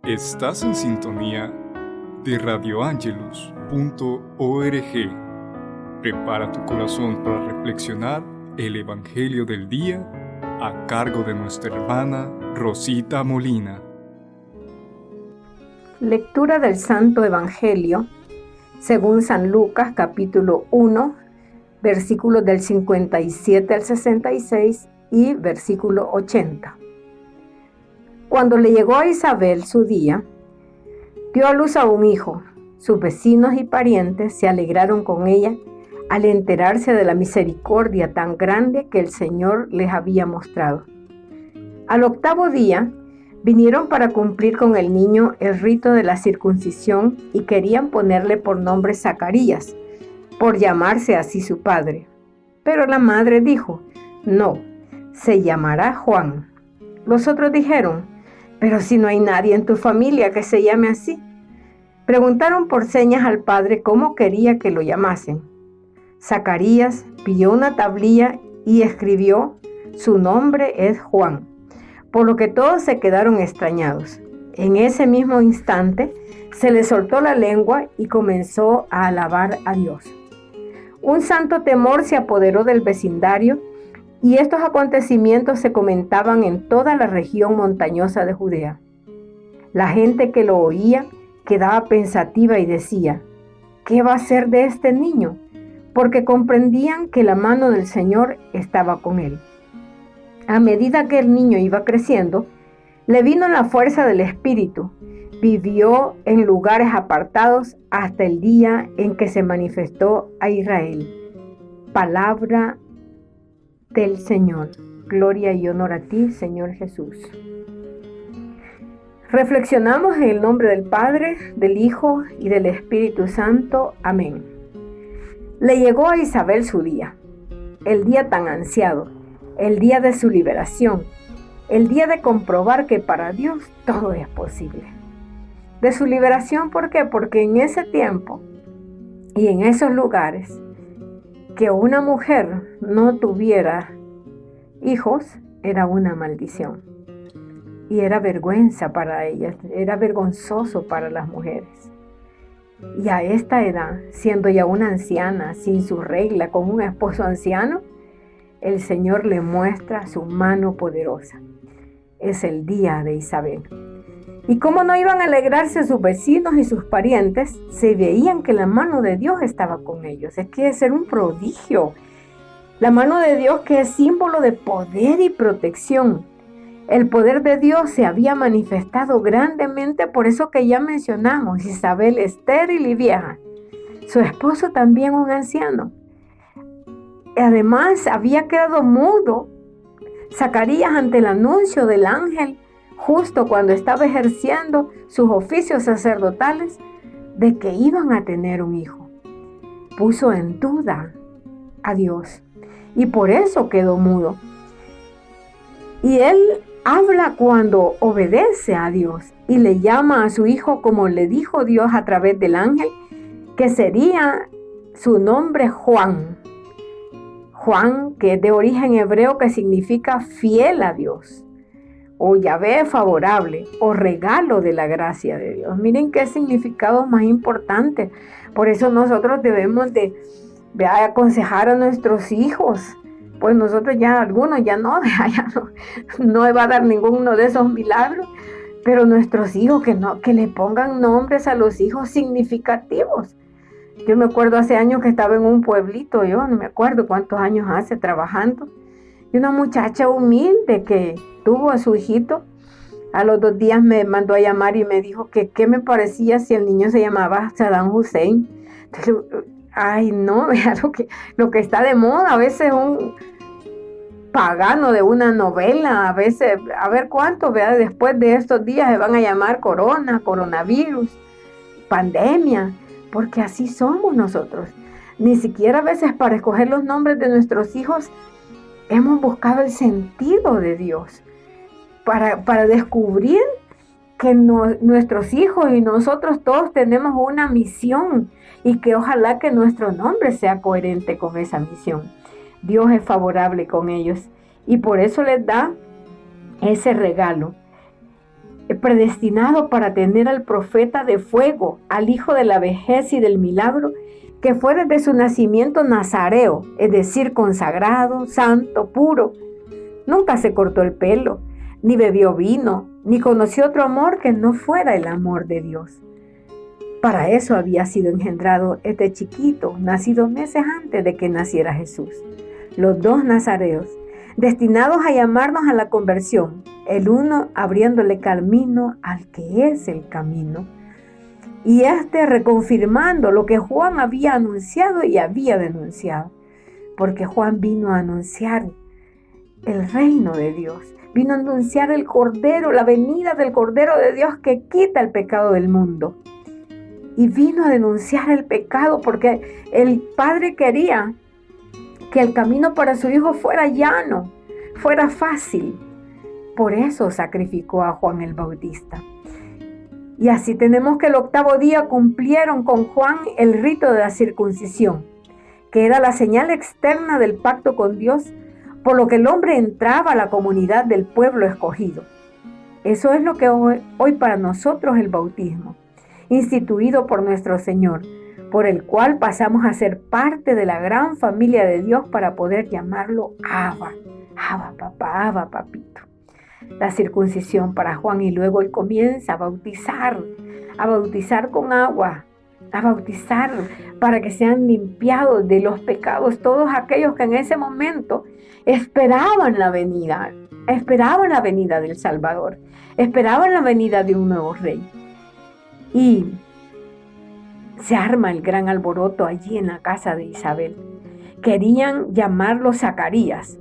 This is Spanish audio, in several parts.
Estás en sintonía de radioangelus.org. Prepara tu corazón para reflexionar el Evangelio del día a cargo de nuestra hermana Rosita Molina. Lectura del Santo Evangelio según San Lucas, capítulo 1, versículos del 57 al 66 y versículo 80. Cuando le llegó a Isabel su día, dio a luz a un hijo. Sus vecinos y parientes se alegraron con ella al enterarse de la misericordia tan grande que el Señor les había mostrado. Al 8º día, vinieron para cumplir con el niño el rito de la circuncisión y querían ponerle por nombre Zacarías, por llamarse así su padre. Pero la madre dijo: no, se llamará Juan. Los otros dijeron: pero si no hay nadie en tu familia que se llame así. Preguntaron por señas al padre cómo quería que lo llamasen. Zacarías pidió una tablilla y escribió: su nombre es Juan. Por lo que todos se quedaron extrañados. En ese mismo instante se le soltó la lengua y comenzó a alabar a Dios. Un santo temor se apoderó del vecindario y estos acontecimientos se comentaban en toda la región montañosa de Judea. La gente que lo oía quedaba pensativa y decía: ¿qué va a ser de este niño? Porque comprendían que la mano del Señor estaba con él. A medida que el niño iba creciendo, le vino la fuerza del Espíritu. Vivió en lugares apartados hasta el día en que se manifestó a Israel. Palabra del Señor. Gloria y honor a ti, Señor Jesús. Reflexionamos en el nombre del Padre, del Hijo y del Espíritu Santo. Amén. Le llegó a Isabel su día, el día tan ansiado, el día de su liberación, el día de comprobar que para Dios todo es posible. De su liberación, ¿por qué? Porque en ese tiempo y en esos lugares, que una mujer no tuviera hijos era una maldición. Y era vergüenza para ellas, era vergonzoso para las mujeres. Y a esta edad, siendo ya una anciana, sin su regla, con un esposo anciano, el Señor le muestra su mano poderosa. Es el día de Isabel. Y cómo no iban a alegrarse sus vecinos y sus parientes, se veían que la mano de Dios estaba con ellos. Es que es ser un prodigio. La mano de Dios, que es símbolo de poder y protección. El poder de Dios se había manifestado grandemente, por eso que ya mencionamos, Isabel estéril y vieja. Su esposo también un anciano. Además, había quedado mudo Zacarías ante el anuncio del ángel, justo cuando estaba ejerciendo sus oficios sacerdotales, de que iban a tener un hijo. Puso en duda a Dios y por eso quedó mudo. Y él habla cuando obedece a Dios y le llama a su hijo como le dijo Dios a través del ángel, que sería su nombre Juan. Juan, que es de origen hebreo, que significa fiel a Dios, o Yahvé favorable, o regalo de la gracia de Dios. Miren qué significado más importante. Por eso nosotros debemos de aconsejar a nuestros hijos. Pues nosotros ya, algunos ya no va a dar ninguno de esos milagros, pero nuestros hijos que le pongan nombres a los hijos significativos. Yo me acuerdo hace años que estaba en un pueblito, yo no me acuerdo cuántos años hace trabajando, y una muchacha humilde que tuvo a su hijito, a los 2 días me mandó a llamar y me dijo que qué me parecía si el niño se llamaba Saddam Hussein. Entonces, ay no, vea lo que está de moda, a veces un pagano de una novela, a veces, a ver cuánto, vea, después de estos días se van a llamar coronavirus, pandemia, porque así somos nosotros. Ni siquiera a veces para escoger los nombres de nuestros hijos hemos buscado el sentido de Dios para descubrir que nuestros hijos y nosotros todos tenemos una misión y que ojalá que nuestro nombre sea coherente con esa misión. Dios es favorable con ellos y por eso les da ese regalo. predestinado para tener al profeta de fuego, al hijo de la vejez y del milagro, que fue desde su nacimiento nazareo, es decir, consagrado, santo, puro. Nunca se cortó el pelo, ni bebió vino, ni conoció otro amor que no fuera el amor de Dios. Para eso había sido engendrado este chiquito, nacido meses antes de que naciera Jesús. Los dos nazareos, destinados a llamarnos a la conversión, el uno abriéndole camino al que es el camino, y reconfirmando lo que Juan había anunciado y había denunciado, porque Juan vino a anunciar el reino de Dios, vino a anunciar el Cordero, la venida del Cordero de Dios que quita el pecado del mundo, y vino a denunciar el pecado porque el Padre quería que el camino para su Hijo fuera llano, fuera fácil. Por eso sacrificó a Juan el Bautista. Y así tenemos que el 8º día cumplieron con Juan el rito de la circuncisión, que era la señal externa del pacto con Dios, por lo que el hombre entraba a la comunidad del pueblo escogido. Eso es lo que hoy para nosotros el bautismo, instituido por nuestro Señor, por el cual pasamos a ser parte de la gran familia de Dios para poder llamarlo Abba, Abba papá, Abba papito. La circuncisión para Juan, y luego él comienza a bautizar con agua, a bautizar para que sean limpiados de los pecados todos aquellos que en ese momento esperaban la venida del Salvador, esperaban la venida de un nuevo rey. Y se arma el gran alboroto allí en la casa de Isabel. Querían llamarlo Zacarías,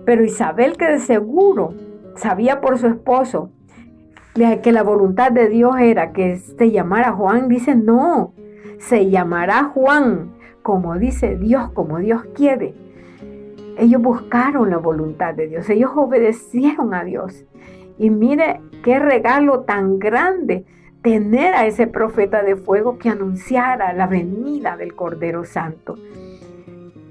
pero Isabel, que de seguro sabía por su esposo que la voluntad de Dios era que se llamara Juan, dice no, se llamará Juan, como dice Dios, como Dios quiere. Ellos buscaron la voluntad de Dios, ellos obedecieron a Dios. Y mire qué regalo tan grande tener a ese profeta de fuego que anunciara la venida del Cordero Santo.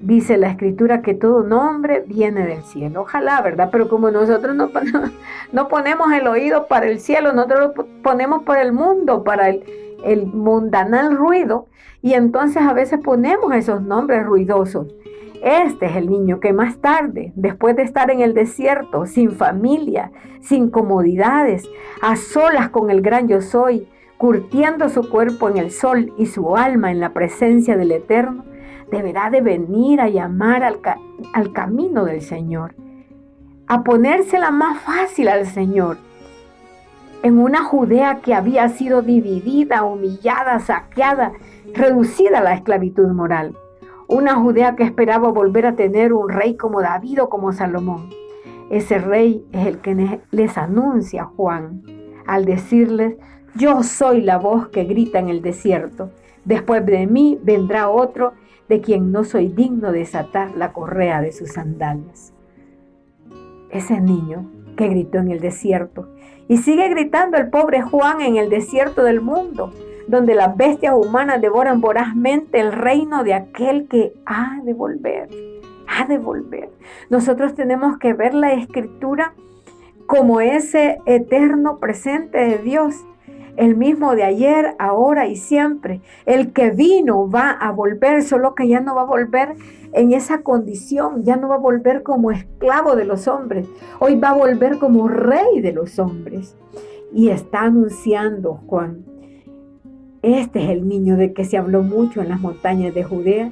Dice la Escritura que todo nombre viene del cielo. Ojalá, ¿verdad? Pero como nosotros no ponemos el oído para el cielo, nosotros lo ponemos para el mundo, para el mundanal ruido, y entonces a veces ponemos esos nombres ruidosos. Este es el niño que más tarde, después de estar en el desierto, sin familia, sin comodidades, a solas con el gran yo soy, curtiendo su cuerpo en el sol y su alma en la presencia del Eterno, deberá de venir a llamar al camino del Señor, a ponérsela más fácil al Señor. En una Judea que había sido dividida, humillada, saqueada, reducida a la esclavitud moral. Una Judea que esperaba volver a tener un rey como David o como Salomón. Ese rey es el que les anuncia a Juan al decirles: yo soy la voz que grita en el desierto. Después de mí vendrá otro de quien no soy digno de desatar la correa de sus sandalias. Ese niño que gritó en el desierto, y sigue gritando el pobre Juan en el desierto del mundo, donde las bestias humanas devoran vorazmente el reino de aquel que ha de volver. Nosotros tenemos que ver la Escritura como ese eterno presente de Dios, el mismo de ayer, ahora y siempre. El que vino va a volver, solo que ya no va a volver en esa condición, ya no va a volver como esclavo de los hombres, hoy va a volver como rey de los hombres. Y está anunciando Juan: este es el niño de que se habló mucho en las montañas de Judea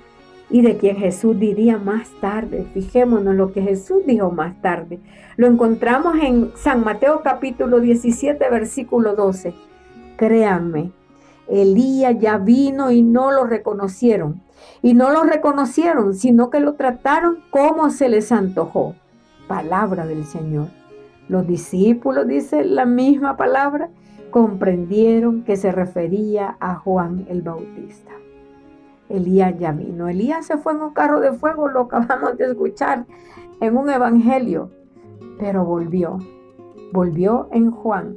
y de quien Jesús diría más tarde. Fijémonos lo que Jesús dijo más tarde. Lo encontramos en San Mateo capítulo 17, versículo 12. Créanme, Elías ya vino y no lo reconocieron. Y no lo reconocieron, sino que lo trataron como se les antojó. Palabra del Señor. Los discípulos, dice la misma palabra, comprendieron que se refería a Juan el Bautista. Elías ya vino. Elías se fue en un carro de fuego, lo acabamos de escuchar en un evangelio, pero volvió en Juan.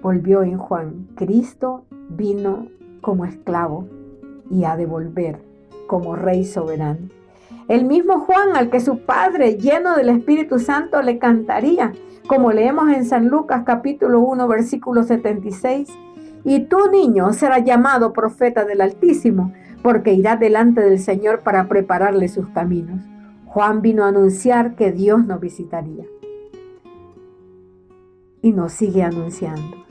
Volvió en Juan. Cristo vino como esclavo y ha de volver como Rey soberano. El mismo Juan al que su padre, lleno del Espíritu Santo, le cantaría: como leemos en San Lucas capítulo 1, versículo 76, y tú, niño, serás llamado profeta del Altísimo, porque irá delante del Señor para prepararle sus caminos. Juan vino a anunciar que Dios nos visitaría. Y nos sigue anunciando.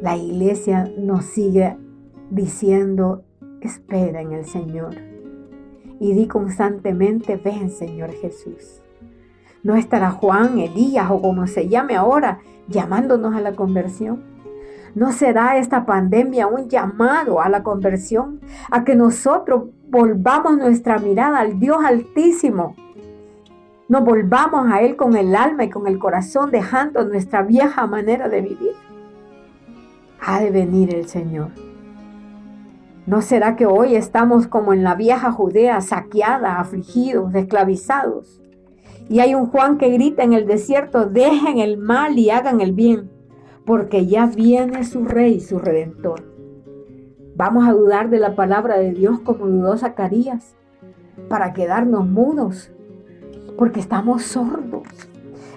La iglesia nos sigue diciendo, espera en el Señor. Y di constantemente, ven Señor Jesús. ¿No estará Juan, Elías o como se llame ahora llamándonos a la conversión? ¿No será esta pandemia un llamado a la conversión? A que nosotros volvamos nuestra mirada al Dios Altísimo. Nos volvamos a Él con el alma y con el corazón, dejando nuestra vieja manera de vivir. Ha de venir el Señor. ¿No será que hoy estamos como en la vieja Judea, saqueada, afligidos, esclavizados? Y hay un Juan que grita en el desierto, dejen el mal y hagan el bien, porque ya viene su Rey, su Redentor. Vamos a dudar de la palabra de Dios como dudó Zacarías, para quedarnos mudos, porque estamos sordos,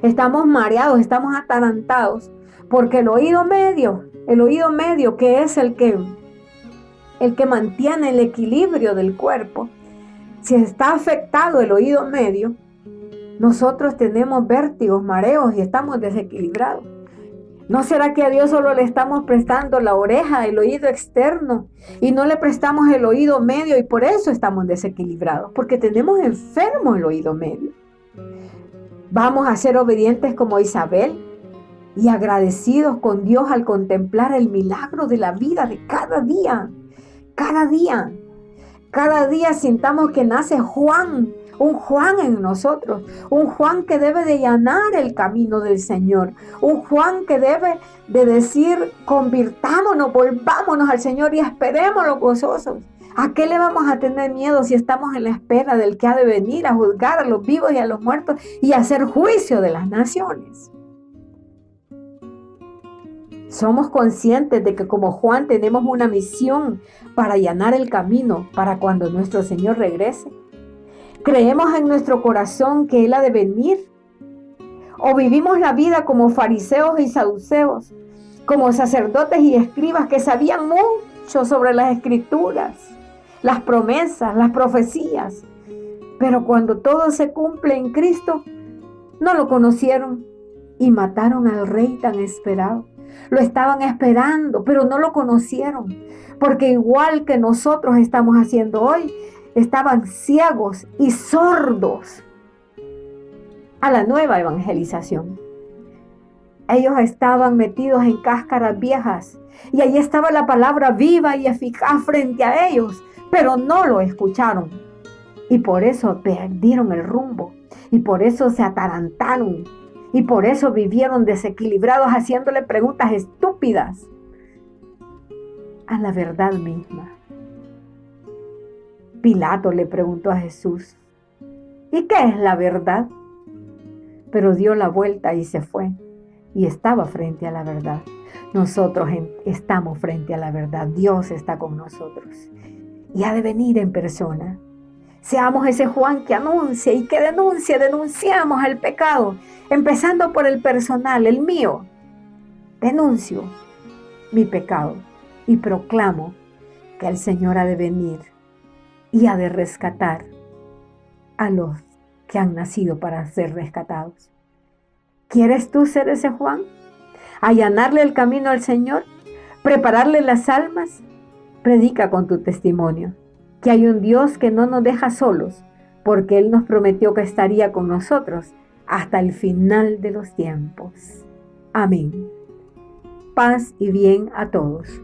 estamos mareados, estamos atarantados, porque el oído medio que es el que mantiene el equilibrio del cuerpo, si está afectado el oído medio, nosotros tenemos vértigos, mareos y estamos desequilibrados. ¿No será que a Dios solo le estamos prestando la oreja, el oído externo, y no le prestamos el oído medio y por eso estamos desequilibrados? Porque tenemos enfermo el oído medio. Vamos a ser obedientes como Isabel y agradecidos con Dios al contemplar el milagro de la vida de cada día. Cada día sintamos que nace Juan, un Juan en nosotros, un Juan que debe de allanar el camino del Señor, un Juan que debe de decir, convirtámonos, volvámonos al Señor y esperémoslo gozosos. ¿A qué le vamos a tener miedo si estamos en la espera del que ha de venir a juzgar a los vivos y a los muertos y a hacer juicio de las naciones? Somos conscientes de que como Juan tenemos una misión para allanar el camino para cuando nuestro Señor regrese. ¿Creemos en nuestro corazón que Él ha de venir? ¿O vivimos la vida como fariseos y saduceos, como sacerdotes y escribas que sabían mucho sobre las escrituras, las promesas, las profecías, pero cuando todo se cumple en Cristo, no lo conocieron y mataron al Rey tan esperado? Lo estaban esperando, pero no lo conocieron, porque igual que nosotros estamos haciendo hoy, estaban ciegos y sordos a la nueva evangelización. Ellos estaban metidos en cáscaras viejas y allí estaba la palabra viva y eficaz frente a ellos, pero no lo escucharon y por eso perdieron el rumbo y por eso se atarantaron y por eso vivieron desequilibrados haciéndole preguntas estúpidas a la verdad misma. Pilato le preguntó a Jesús, ¿y qué es la verdad? Pero dio la vuelta y se fue y estaba frente a la verdad. Nosotros estamos frente a la verdad. Dios está con nosotros y ha de venir en persona. Seamos ese Juan que anuncia y que denunciamos el pecado, empezando por el personal, el mío. Denuncio mi pecado y proclamo que el Señor ha de venir y ha de rescatar a los que han nacido para ser rescatados. ¿Quieres tú ser ese Juan? ¿Allanarle el camino al Señor? ¿Prepararle las almas? Predica con tu testimonio que hay un Dios que no nos deja solos, porque Él nos prometió que estaría con nosotros hasta el final de los tiempos. Amén. Paz y bien a todos.